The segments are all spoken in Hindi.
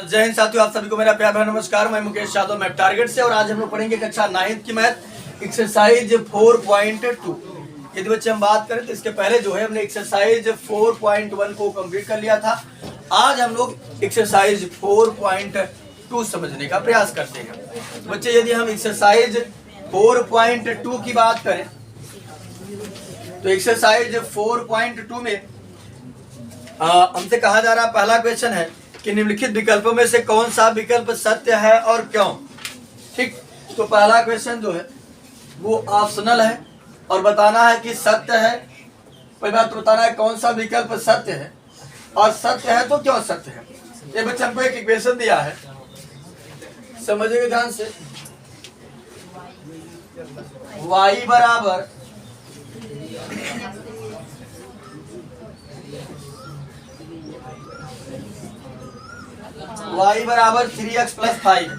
जय हिंद साथियों, आप सभी को मेरा प्यार भरा नमस्कार। मैं मुकेश यादव, मैं टारगेट से, और आज हम लोग पढ़ेंगे कक्षा 9th की मैथ एक्सरसाइज 4.2। यदि बच्चे हम बात करें तो इसके पहले जो है हमने एक्सरसाइज 4.1 को कंप्लीट कर लिया था। आज हम लोग एक्सरसाइज 4.2 समझने का प्रयास करते हैं। बच्चे यदि हम एक्सरसाइज 4.2 की बात करें तो एक्सरसाइज 4.2 में हमसे कहा जा रहा पहला क्वेश्चन है कि निम्नलिखित विकल्पों में से कौन सा विकल्प सत्य है और क्यों। ठीक, तो पहला क्वेश्चन जो है वो ऑप्शनल है और बताना है कि सत्य है। पहली बात तो बताना है कौन सा विकल्प सत्य है और सत्य है तो क्यों सत्य है। ये बच्चे हमको एक इक्वेशन दिया है, समझिएगा ध्यान से। y बराबर y बराबर 3x प्लस 5।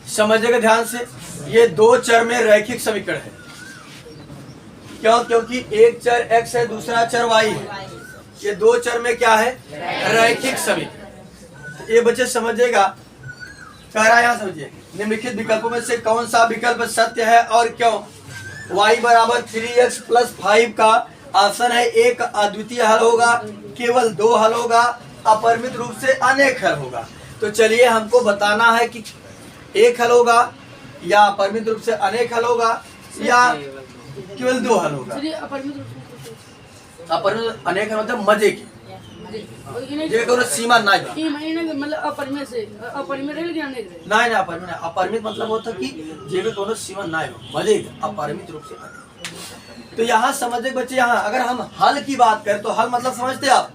समझिएगा ध्यान से, ये दो चर में रैखिक समीकरण है। क्यों? क्योंकि एक चर x है, दूसरा चर y है। ये दो चर में क्या है? रैखिक समीकरण। ये बच्चे समझिएगा, कह रहा है यहाँ समझिए, निम्नलिखित विकल्पों में से कौन सा विकल्प सत्य है और क्यों। y बराबर 3x प्लस 5 का ऑप्शन है एक अद्वितीय हल होगा, केवल दो हल होगा, अपरिमित रूप से अनेक हल होगा। तो चलिए हमको बताना है कि एक हल होगा या अपरिमित रूप से अनेक हल होगा या केवल दो हल होगा। अपरिमित अनेक हल मतलब मजे की सीमा ना मतलब अपरिमित से अपरिमित नहीं, अपरिमित मतलब होता कि जेबे कोनो सीमा ना हो, मजे अपरिमित रूप से अनेक। तो यहाँ समझे बच्चे, यहाँ अगर हम हल की बात करें तो हल मतलब समझते आप,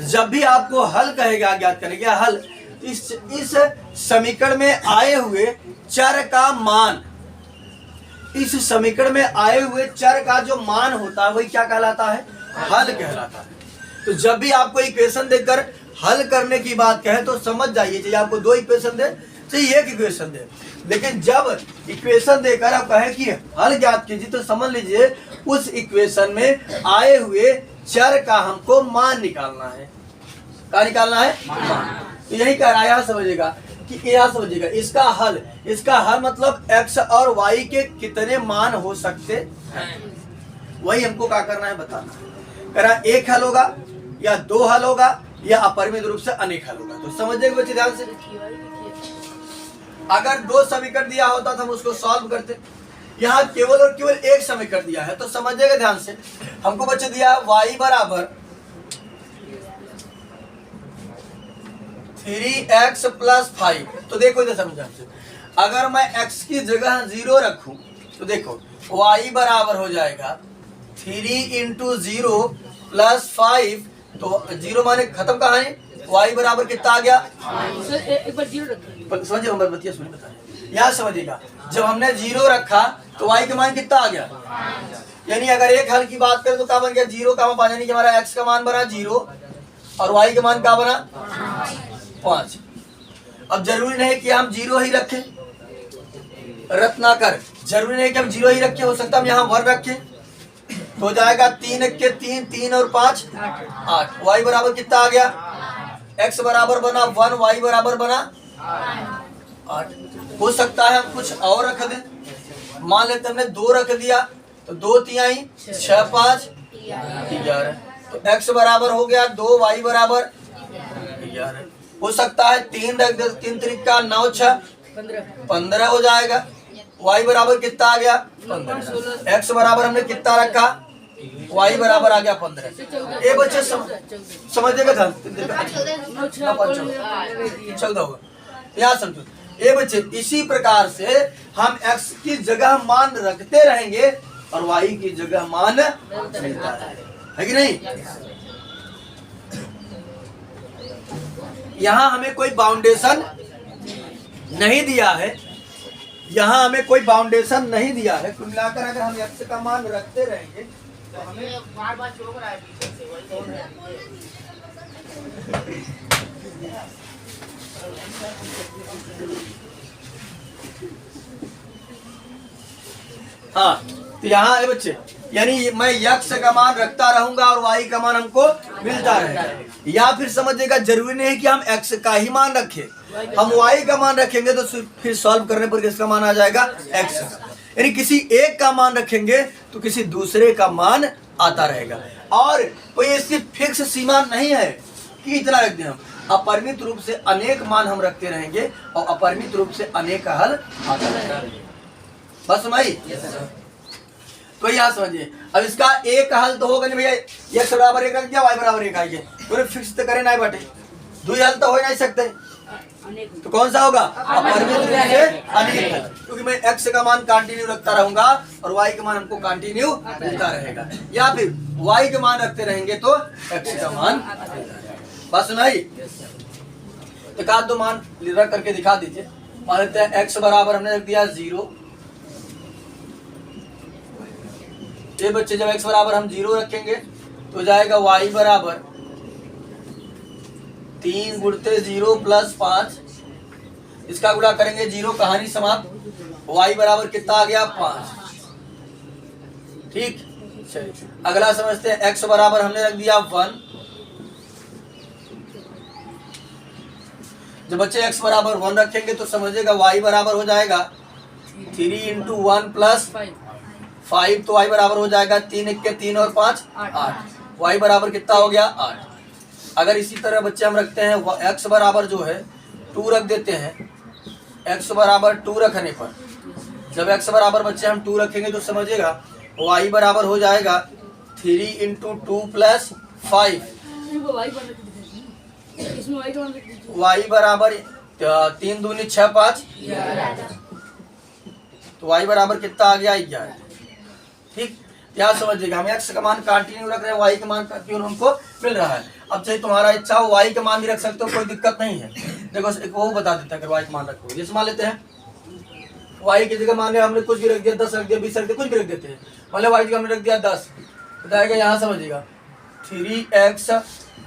जब भी आपको हल कहेगा, ज्ञात करेगा हल, इस समीकरण में आए हुए चर का मान, इस समीकरण में आए हुए चर का जो मान होता है वही क्या कहलाता है? हल कहलाता है। तो जब भी आपको इक्वेशन देकर हल करने की बात कहे तो समझ जाइए, चाहिए आपको दो इक्वेशन दे, चाहिए एक इक्वेशन दे, लेकिन जब इक्वेशन देकर आप कहें कि हल ज्ञात कीजिए तो समझ लीजिए उस इक्वेशन में आए हुए चर का हमको मान निकालना है। क्या निकालना है? मान। तो यही कह रहा है, यहाँ समझिएगा कि यहाँ समझिएगा इसका हल मतलब x और y के कितने मान हो सकते हैं, वही हमको क्या करना है, बताना है। कह रहा एक हल होगा या दो हल होगा या अपरिमित रूप से अनेक हल होगा। तो समझिएगा बच्चे ध्यान से, अगर दो समीकरण दिया होता तो हम उसको सॉल्व करते। यहाँ केवल और केवल एक समीकरण दिया है, तो समझिएगा ध्यान से। हमको बच्चे दिया y बराबर 3x प्लस 5। तो देखो इधर समझ से, अगर मैं x की जगह 0 रखूं तो देखो y बराबर हो जाएगा 3 इंटू 0 प्लस 5। तो 0 माने खत्म कहाँ है, y बराबर कितना आ गया? एक बार 0 रखिए, समझिए हम बतिया सुनिए, बता रहे यहाँ समझिएगा। जब हमने 0 रखा तो y का मान कितना आ गया? यानी अगर एक हल की बात करें तो क्या बन गया? 0 का मान, यानी कि हमारा x का मान बना 0 और y का मान क्या बना? 5। अब जरूरी नहीं कि हम 0 ही रखें, रत्नाकर, जरूरी नहीं कि हम 0 ही रखें, हो सकता है हम यहाँ 1 रखें तो हो जाएगा 3 के 3, 3 और 5 8। y बराबर कितना आ गया? x बराबर बना 1, y बराबर बना 8। हो सकता है हम कुछ और रख दें, मान लेते हमने 2 रख दिया तो 2 तिहाई 6 5 11। तो x बराबर हो गया 2, y बराबर 11। हो सकता है 3 रख दे, 3 त्रिका 9 6 15 हो जाएगा। y बराबर कितना आ गया? 15। x बराबर हमने कितना रखा? y बराबर आ गया 15। ये बच्चे समझिएगा ध्यान, 14 होगा, यहाँ समझो। ये बच्चे इसी प्रकार से हम x की जगह मान रखते रहेंगे और y की जगह मान मिलता है कि नहीं। यहाँ हमें कोई बाउंडेशन नहीं दिया है, यहाँ हमें कोई बाउंडेशन नहीं दिया है। कुल मिलाकर अगर हम x का मान रखते रहेंगे तो हमें बार-बार चौक रहा है हाँ, तो यहाँ है बच्चे, यानी मैं x का मान रखता रहूंगा और y का मान हमको मिलता रहेगा। या फिर समझिएगा जरूरी नहीं है कि हम x का ही मान रखें, हम y का मान रखेंगे तो फिर सॉल्व करने पर किसका मान आ जाएगा, x का। यानी किसी एक का मान रखेंगे तो किसी दूसरे का मान आता रहेगा। और कोई इसकी फिक्स सीमा नहीं है कि इतना रख दें हम, अपरिमित रूप से अनेक मान हम रखते रहेंगे और अपरिमित रूप से अनेक का हल आता रहेगा। बस भाई तो यहाँ समझिए। अब इसका एक हल तो होगा नहीं भैया, x बराबर 1 रख दिया, y बराबर 1 आइए, पूरे फिक्स तो करे ना बटे, दो हल तो हो नहीं सकते, तो कौन सा होगा, अपरिमित रूप से अनेक हल, क्योंकि मैं x का मान कंटिन्यू रखता रहूंगा और y का मान हमको कंटिन्यू मिलता रहेगा, या फिर y का मान रखते रहेंगे तो x का मान। बस सुनाई, एक आध दो मान रख करके दिखा दीजिए। मान लेते हैं x बराबर हमने रख दिया 0, ये बच्चे जब x बराबर हम 0 रखेंगे तो जाएगा y बराबर 3 गुणते 0 प्लस 5, इसका गुणा करेंगे 0, कहानी समाप्त। y बराबर कितना आ गया, 5। ठीक, चलिए अगला समझते हैं। x बराबर हमने रख दिया 1, जब बच्चे x बराबर 1 रखेंगे तो समझिएगा y बराबर हो जाएगा 3 इंटू 1 प्लस 5, तो y बराबर हो जाएगा 3 1 के 3 और 5 8, y बराबर कितना हो गया 8। अगर इसी तरह बच्चे हम रखते हैं x बराबर जो है 2 रख देते हैं, x बराबर 2 रखने पर जब x बराबर बच्चे हम 2 रखेंगे तो समझिएगा y बराबर हो जाएगा 3 इंटू 2 प्लस 5, y बराबर 3 दूनी 6 5, तो y बराबर कितना आ गया 11। ठीक, यहाँ समझिएगा हम x का मान कंटिन्यू रख रहे हैं, y का मान कंटिन्यू हमको मिल रहा है। अब चाहे तुम्हारा इच्छा हो y का मान भी रख सकते हो, कोई दिक्कत नहीं है। देखो एक वो बता देता है, अगर y का मान रखो, जैसे मान लेते हैं y की जगह मान लिया हमने कुछ भी रख दिया, 10 रख दिया, 20 रख दिया, कुछ भी रख देते हैं। मान लिया y की जगह हमने रख दिया 10, बताएगा यहाँ समझिएगा 3x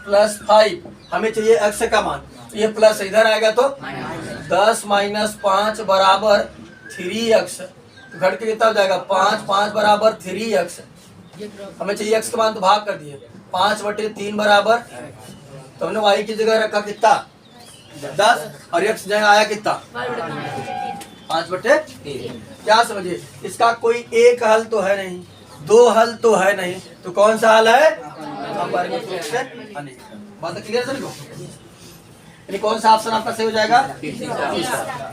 प्लस 5, हमें चाहिए x का मान, तो ये प्लस इधर आएगा तो 10 माइनस 5 बराबर 3x, घट के कितना हो जाएगा 5, 5 बराबर 3x, हमें चाहिए x का मान तो भाग कर दिए 5/3 बराबर, तो हमने y की जगह रखा कितना 10 और x जगह आया कितना 5/3। क्या समझिए, इसका कोई एक हल तो है नहीं, दो हल तो है नहीं, तो कौन सा हल है, अपरिमित रूप से अनेक। बात क्लियर समझो, यानी कौन सा ऑप्शन आपका सही हो जाएगा, तीसरा।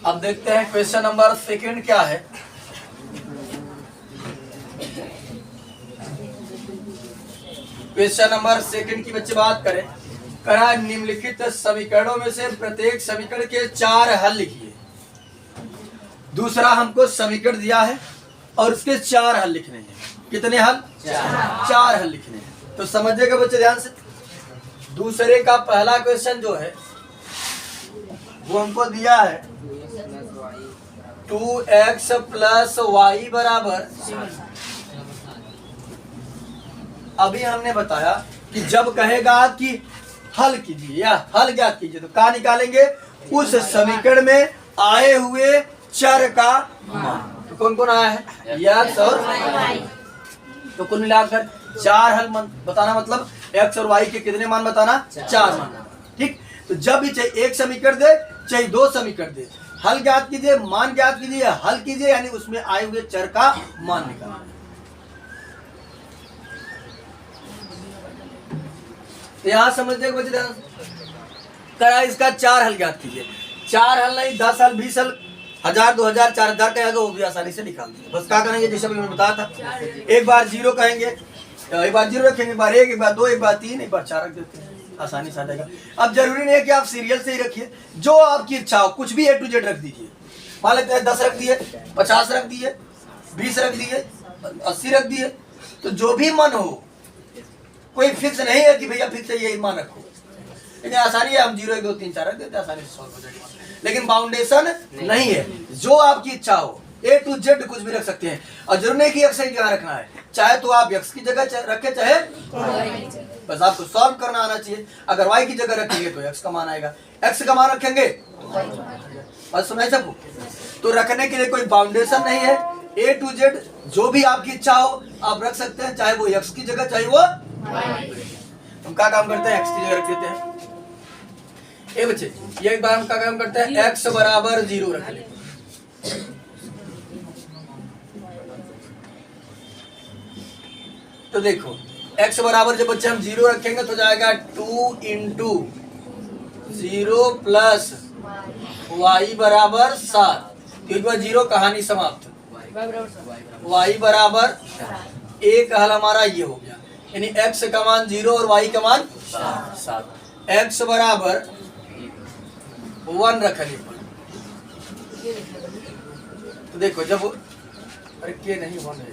अब देखते हैं क्वेश्चन नंबर 2 क्या है। क्वेश्चन नंबर 2 की बच्चे बात करें, कहा निम्नलिखित समीकरणों में से प्रत्येक समीकरण के 4 हल लिखिए। दूसरा हमको समीकरण दिया है और उसके 4 हल लिखने हैं। कितने हल, 4 हल लिखने हैं। तो समझिएगा बच्चे ध्यान से, दूसरे का पहला क्वेश्चन जो है वो हमको दिया है 2x प्लस वाई बराबर, अभी हमने बताया कि जब कहेगा कि हल कीजिए या हल ज्ञात कीजिए तो क्या निकालेंगे, उस समीकरण में आए हुए चर का मान। तो कौन कौन आया है, x और y, तो कुल मिलाकर 4 हल बताना, मतलब x और y के कितने मान बताना, 4 मान। ठीक, तो जब भी चाहे एक समीकरण दे चाहे 2 समीकरण दे, हल ज्ञात कीजिए, मान ज्ञात कीजिए, हल कीजिए, यानी उसमें आए हुए चर का मान निकालना। यहाँ समझते बच्चे ध्यान करा, इसका 4 हल ज्ञात कीजिए। 4 हल नहीं, 10 हल, 20 हल, 1000, 2000, 4000 कहेगा वो भी आसानी से निकाल देंगे। बस क्या करेंगे, जैसे मैंने बताया था, एक बार 0 कहेंगे, एक बार 0 रखेंगे, एक बार 1, एक बार 2, एक बार 3, एक बार 4 रख देते हैं, आसानी से आ जाएगा। अब जरूरी नहीं है कि आप सीरियल से ही रखिए, जो आपकी इच्छा हो कुछ भी A to Z रख दीजिए। मान लेते हैं 10 रख दिए, 50 रख दिए, 20 रख दिए, 80 रख दिए, तो जो भी मन हो, कोई फिक्स नहीं है कि भैया फिक्स है यही मान रखो, लेकिन आसानी है, हम 0 1 2 3 4 रख देते हैं, आसानी से सॉल्व हो जाएगा। लेकिन बाउंडेशन नहीं है, जो आपकी इच्छा हो A to Z कुछ भी रख सकते हैं, और जरूर नहीं कि x की जगह रखना है, चाहे तो आप x की जगह रखे, चाहे बस आपको सॉल्व करना आना चाहिए। अगर y की जगह रखेंगे तो x का मान आएगा, x का मान रखेंगे बस, सुनाई सबको। तो रखने के लिए कोई बाउंडेशन नहीं है, A to Z जो भी आपकी इच्छा हो आप रख सकते हैं, चाहे वो x की जगह चाहे वो हम क्या काम करते हैं, x की जगह रख देते हैं। ए बच्चे ये एक बार हम क्या काम करते हैं, x बराबर 0 रख लेते हैं। तो देखो x बराबर जब बच्चे हम 0 रखेंगे तो जाएगा 2 इंटू 0 प्लस y बराबर 7। एक बार 0 कहानी समाप्त। y बराबर 1 हल हमारा ये हो गया, यानी x का मान 0 और y का मान 7। x बराबर 1 रखने पर तो देखो जब अरे के नहीं 1 है,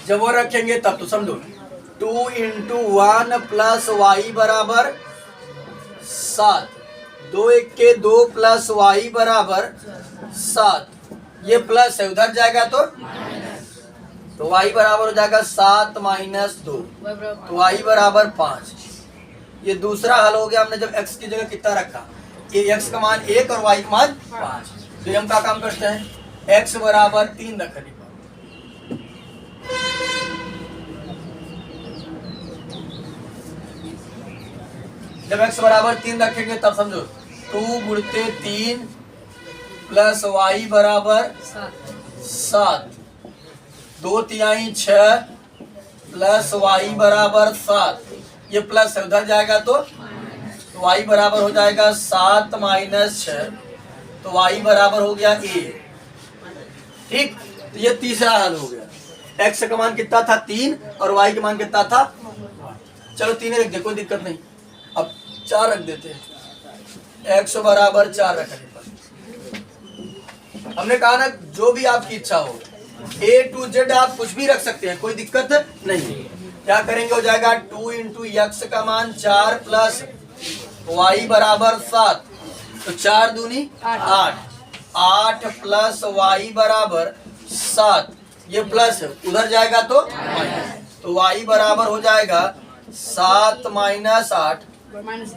जब वो रखेंगे तब तो समझो 2 इंटू 1 प्लस वाई बराबर 7, 2 1 के 2 प्लस वाई बराबर 7, ये प्लस है उधर जाएगा तो वाई बराबर हो जाएगा 7 माइनस 2, तो वाई बराबर 5। ये दूसरा हल हो गया, हमने जब x की जगह कितना रखा, ये x का मान 1 और y का मान 5। तो हम क्या काम करते हैं, x बराबर 3 रखने पर जब x बराबर 3 रखेंगे तब समझो 2 गुणते 3 प्लस y बराबर 7, 2 तिहाई 6 प्लस y बराबर 7, ये प्लस है उधर जाएगा तो y बराबर हो जाएगा 7 माइनस 6, तो y बराबर हो गया 1। ठीक, तो ये तीसरा हल हो गया। x का मान कितना था 3 और y का मान कितना था, चलो 3 रख दे कोई दिक्कत नहीं, अब 4 रख देते हैं। x बराबर 4 रखने पर हमने कहा ना जो भी आपकी इच्छा हो A to Z आप कुछ भी रख सकते हैं, कोई दिक्कत नहीं। क्या करेंगे, हो जाएगा 2 इंटू x का मान 4 प्लस y बराबर 7, तो 4 दूनी 8, 8 प्लस y बराबर 7, ये प्लस है उधर जाएगा तो y बराबर हो जाएगा 7 माइनस 8,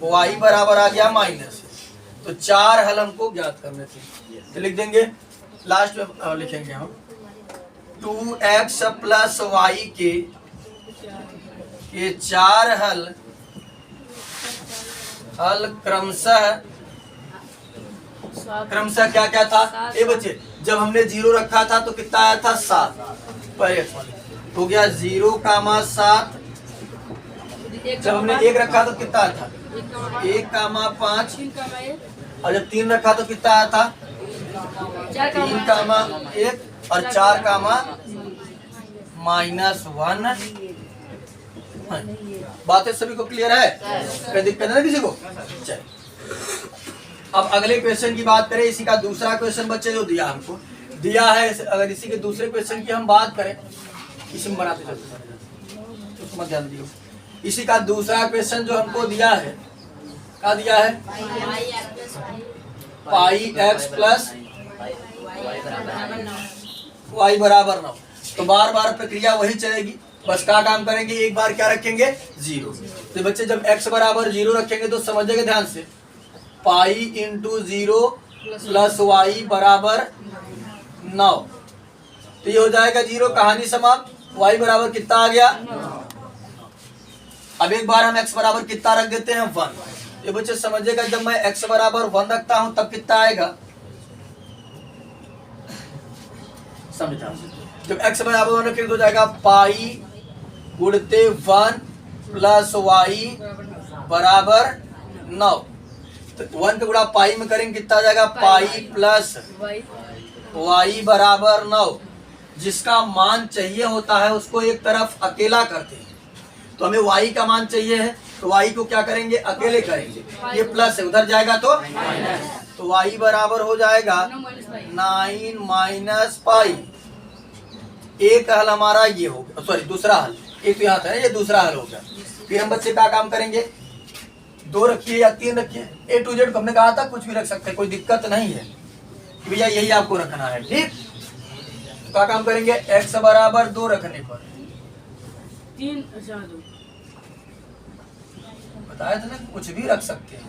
y बराबर आ गया माइनस। तो 4 हल हमको ज्ञात करने थे, तो लिख देंगे लास्ट में लिखेंगे हम 2x प्लस y के 4 हल क्रमशः क्या क्या था, ये बच्चे जब हमने 0 रखा था तो कितना आया था 7, पहले हो गया 0 कामा 7, जब हमने 1 रखा तो कितना आया था 1 कामा 5, और जब 3 रखा तो कितना आया था 3 कामा 1 और 4 कामा माइनस 1। बातें सभी को क्लियर है, कोई दिक्कत है ना किसी को। चल अब अगले क्वेश्चन की बात करें, इसी का दूसरा क्वेश्चन बच्चे जो दिया हमको दिया है, अगर इसी के दूसरे क्वेश्चन की हम बात करें, इसी में बनाते चलते उसमें ध्यान दियो। इसी का दूसरा क्वेश्चन जो हमको दिया है, क्या दिया है, पाई x प्लस y बराबर 9। तो बार बार प्रक्रिया वही चलेगी, बस क्या काम करेंगे, एक बार क्या रखेंगे 0। तो बच्चे जब x बराबर 0 रखेंगे तो समझिएगा ध्यान से, पाई इंटू 0 प्लस y बराबर 9, तो ये हो जाएगा 0 कहानी समाप्त। y बराबर कितना आ गया, अब एक बार हम x बराबर कितना रख देते हैं 1। ये बच्चे समझिएगा जब मैं x बराबर 1 रखता हूं तब कितना आएगा, समझा, जब x बराबर 1 रखेंगे तो जाएगा पाई गुणते 1 प्लस y बराबर 9। तो 1 का गुणा पाई में करेंगे कितना आ जाएगा, पाई प्लस y बराबर 9। जिसका मान चाहिए होता है उसको एक तरफ अकेला करते हैं, तो हमें y का मान चाहिए है तो y को क्या करेंगे, अकेले करेंगे, ये प्लस है उधर जाएगा तो y बराबर हो जाएगा 9 माइनस पाई। एक हल हमारा ये हो गया, सॉरी दूसरा हल, एक तो यहाँ था ये दूसरा हल हो गया। फिर हम बच्चे क्या काम करेंगे, 2 रखिए या 3 रखिए, A to Z हमने कहा था कुछ भी रख सकते हैं, कोई दिक्कत नहीं है भैया, यही आपको रखना है। ठीक, तो क्या काम करेंगे, x बराबर 2 रखने पर 3 बताया था ना कुछ भी रख सकते हैं।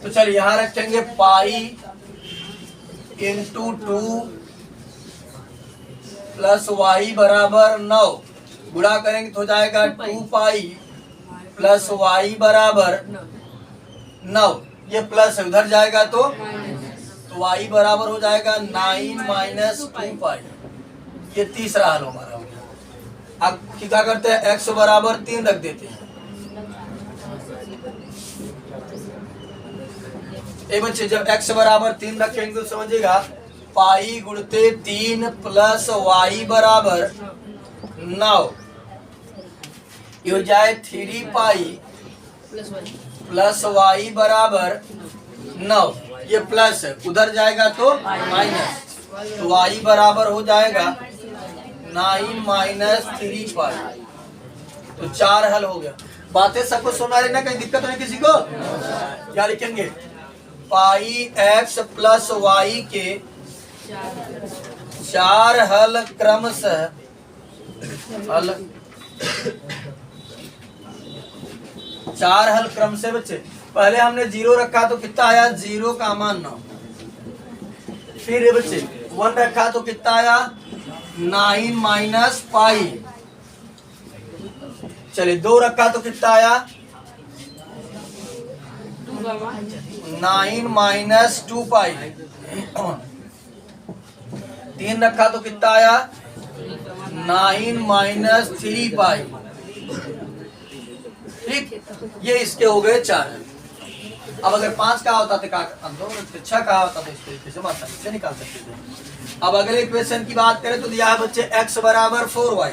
तो चलिए यहाँ रखेंगे पाई इंटू 2 प्लस वाई बराबर 9, गुणा करेंगे तो हो जाएगा 2 पाई प्लस वाई बराबर 9, ये प्लस है उधर जाएगा तो वाई बराबर हो जाएगा 9 माइनस 2 पाई। ये तीसरा हल हमारा हो गया। अब क्या करते हैं, एक्स बराबर 3 रख देते हैं। बच्चे जब x बराबर 3 रखेंगे तो समझिएगा पाई गुणते 3 प्लस वाई बराबर 9, ये हो जाए 3 पाई प्लस वाई बराबर 9, ये प्लस है उधर जाएगा तो माइनस, तो वाई बराबर हो जाएगा 9 माइनस 3 पाई। तो 4 हल हो गया। बातें सबको सुना लेना, कहीं दिक्कत नहीं किसी को। क्या लिखेंगे, पाई एक्स प्लस वाई के 4 हल क्रमशः हल 4 हल क्रमशः बच्चे पहले हमने 0 रखा तो कितना आया, 0 का मान 9। फिर ये बच्चे 1 रखा तो कितना आया, 9 माइनस पाई। चलिए 2 रखा तो कितना आया, 9 माइनस 2 पाई। 3 रखा तो कितना आया, 9 माइनस 3 पाई। ठीक, ये इसके हो गए 4। अब अगर 5 का होता तो क्या, 6 का होता तो इस तरीके से आसानी से निकाल सकते थे। अब अगले इक्वेशन की बात करें तो दिया है बच्चे x बराबर 4y।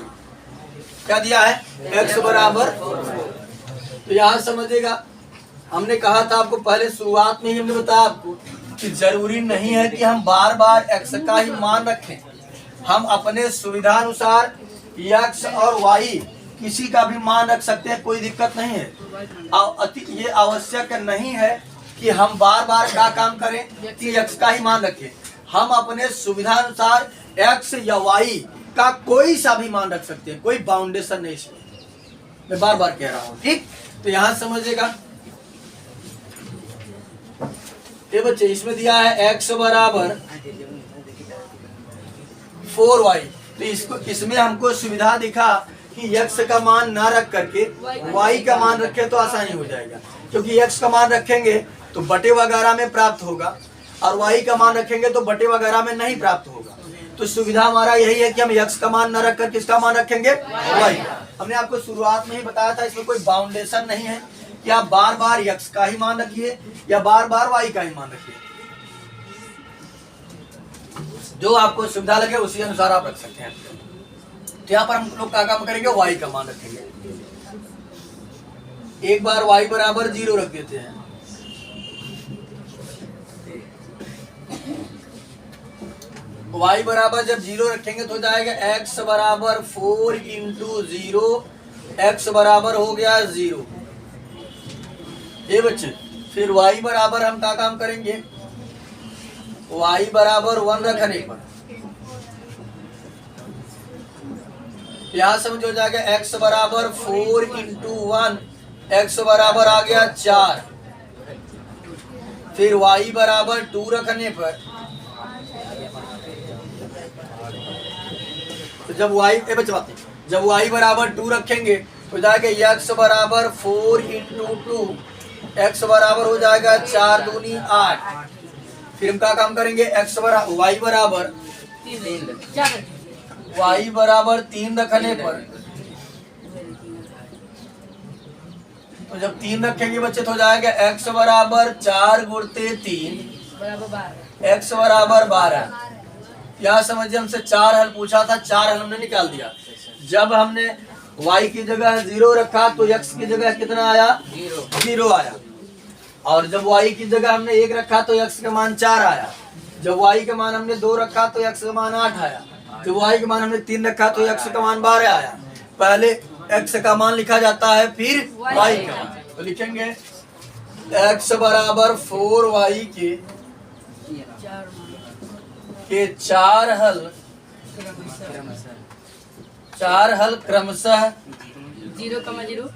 क्या दिया है, x बराबर 4। तो यहाँ समझिएगा, हमने कहा था आपको पहले शुरुआत में ही हमने बताया आपको कि जरूरी नहीं है कि हम बार बार x का ही मान रखें। हम अपने सुविधा अनुसार x और y किसी का भी मान रख सकते हैं, कोई दिक्कत नहीं है। ये आवश्यक नहीं है कि हम बार बार क्या काम करें कि x का ही मान रखें। हम अपने सुविधा अनुसार x या y का कोई सा भी मान रख सकते हैं, कोई बाउंडेशन नहीं इसमें, मैं बार बार कह रहा हूँ। ठीक, तो यहाँ समझिएगा ये बच्चे इसमें दिया है x बराबर 4y। तो इसको इसमें हमको सुविधा दिखा कि x का मान ना रख करके y का मान रखे तो आसानी हो जाएगा, क्योंकि x का मान रखेंगे तो बटे वगैरह में प्राप्त होगा और y का मान रखेंगे तो बटे वगैरह में नहीं प्राप्त होगा। तो सुविधा हमारा यही है कि हम x का मान न रख कर किसका मान रखेंगे, y। हमने आपको शुरुआत में ही बताया था इसमें कोई बाउंडेशन नहीं है कि आप बार बार x का ही मान रखिए या बार बार y का ही मान रखिए। जो आपको सुविधा लगे उसी अनुसार आप रख सकते हैं। तो यहाँ पर हम लोग क्या काम करेंगे, y का मान रखेंगे। एक बार y बराबर 0 रख देते हैं। y बराबर जब 0 रखेंगे तो हो जाएगा x बराबर 4 इंटू 0, x बराबर हो गया 0। ये बच्चे फिर y बराबर हम क्या काम करेंगे, y बराबर 1 रखने पर यहाँ समझ हो जाएगा x बराबर 4 इंटू 1, x बराबर आ गया 4। फिर y बराबर 2 रखने पर तो जब y बराबर 2 रखेंगे तो जाएगा x बराबर 4 इंटू 2, x बराबर हो जाएगा 4 दूनी 8। फिर हम क्या काम करेंगे, y बराबर 3 रखने पर तो जब 3 रखेंगे बच्चे तो हो जाएगा x बराबर 4 गुणते 3, x बराबर 12। यहाँ समझिए हमसे 4 हल पूछा था, 4 हल हमने निकाल दिया। जब हमने y की जगह 0 रखा तो x की जगह कितना आया, 0 आया। और जब y की जगह हमने 1 रखा तो x का मान 4 आया। जब y का मान हमने 2 रखा तो x का मान 8 आया। जब y का मान हमने 3 रखा तो x का मान 12 आया। पहले x का मान लिखा जाता है फिर y का मान। तो लिखेंगे x बराबर 4y के 4 हल क्रमशः 0,0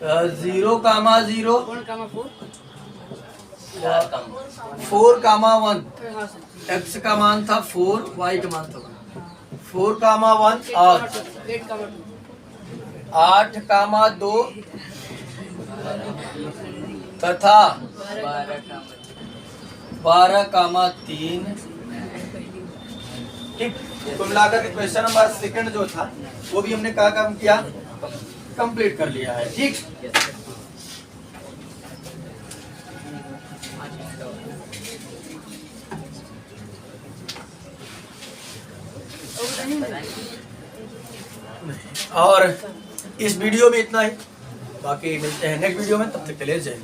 0, 0, 1, 4 4, 1। हाँ सर x का मान था 4, y का मान था 4, 1 और 8, 8, 2 तथा 12, 3। ठीक, कुल मिलाकर के क्वेश्चन नंबर सेकंड जो था वो भी हमने क्या काम किया, कंप्लीट कर लिया है। ठीक, और इस वीडियो में इतना ही, बाकी मिलते हैं नेक्स्ट वीडियो में, तब तक के लिए जय हिंद।